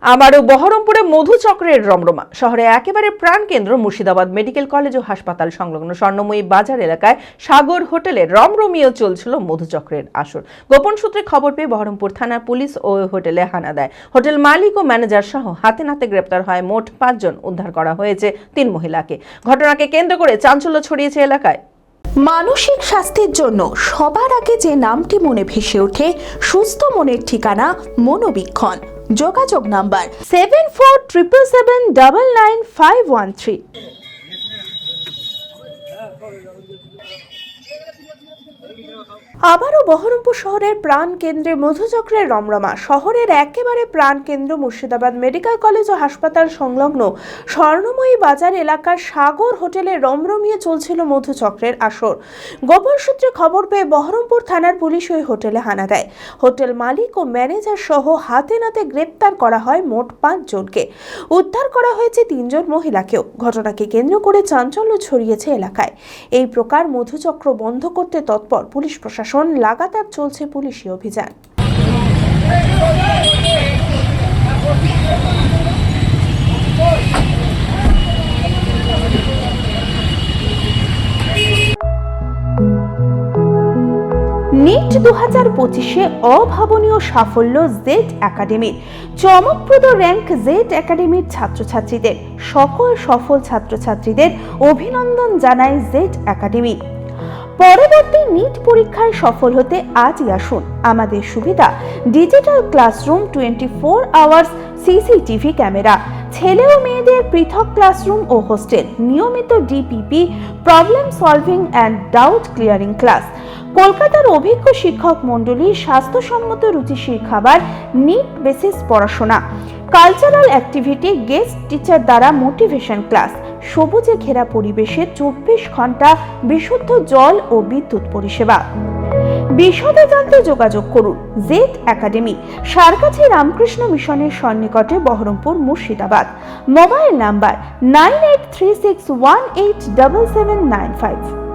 আবারও বহরমপুরে মধুচক্রের রমরমা। শহরে একেবারে প্রাণকেন্দ্র মুর্শিদাবাদ মেডিকেল কলেজ ও হাসপাতাল সংলগ্ন স্বর্ণময়ী বাজার এলাকায় সাগর হোটেলে রমরমিয়ে চলছিল মধুচক্রের আসর। গোপন সূত্রে খবর পেয়ে বহরমপুর থানার পুলিশ ও হোটেলে হানা দেয়। হোটেল মালিক ও ম্যানেজার সহ হাতে নাতে গ্রেপ্তার হয় মোট 5 জন। উদ্ধার করা হয়েছে 3 মহিলাকে। ঘটনাকে কেন্দ্র করে চাঞ্চল্য ছড়িয়েছে এলাকায়। মানসিক স্বাস্থ্যের জন্য সবার আগে যে নামটি মনে ভেসে ওঠে, সুস্থ মনের ঠিকানা মনোবীক্ষণ। যোগাযোগ নাম্বার 7477799513। আবারও বহরমপুর শহরের প্রাণকেন্দ্রে মধুচক্রের রমরমা। শহরের একেবারে প্রাণকেন্দ্র মুর্শিদাবাদ মেডিকেল কলেজ ও হাসপাতাল সংলগ্ন স্বর্ণময়ী বাজার এলাকার সাগর হোটেলে রমরমিয়ে চলছিল মধুচক্রের আসর। গোপন সূত্রে খবর পেয়ে বহরমপুর থানার পুলিশ ওই হোটেলে হানা দেয়। হোটেল মালিক ও ম্যানেজার সহ হাতে নাতে গ্রেপ্তার করা হয় মোট 5 জনকে। উদ্ধার করা হয়েছে 3 জন মহিলাকেও। ঘটনাকে কেন্দ্র করে চাঞ্চল্য ছড়িয়েছে এলাকায়। এই প্রকার মধুচক্র বন্ধ করতে তৎপর পুলিশ প্রশাসন। লাগাতার চলছে পুলিশি অভিযান। নিট 2025-এ অভাবনীয় সাফল্য জেড একাডেমির। চমকপ্রদ র্যাঙ্ক জেড একাডেমির ছাত্রছাত্রীদের। সকল সফল ছাত্রছাত্রীদের অভিনন্দন জানায় জেড একাডেমি। পরবর্তী নিট পরীক্ষায় সফল হতে আজই আসুন। আমাদের সুবিধা digital classroom, 24 hours CCTV camera, ছেলে ও মেয়েদের পৃথক ক্লাসরুম ও হোস্টেল, নিয়মিত DPP, problem solving and doubt clearing class, কলকাতার অভিজ্ঞ শিক্ষক মণ্ডলী, স্বাস্থ্যসম্মত রুচিশীল খাবার, নিট বেসিস পড়াশোনা, কালচারাল অ্যাক্টিভিটি, গেস্ট টিচার দ্বারা মোটিভেশন ক্লাস, সবুজে ঘেরা পরিবেশে 24 ঘন্টা বিশুদ্ধ জল ও বিদ্যুৎ পরিষেবা। বিশদে জানতে যোগাযোগ করুন জেড একাডেমি, সারকাছি রামকৃষ্ণ মিশনের সন্নিকটে, বহরমপুর, মুর্শিদাবাদ। Mobile number 9836187795।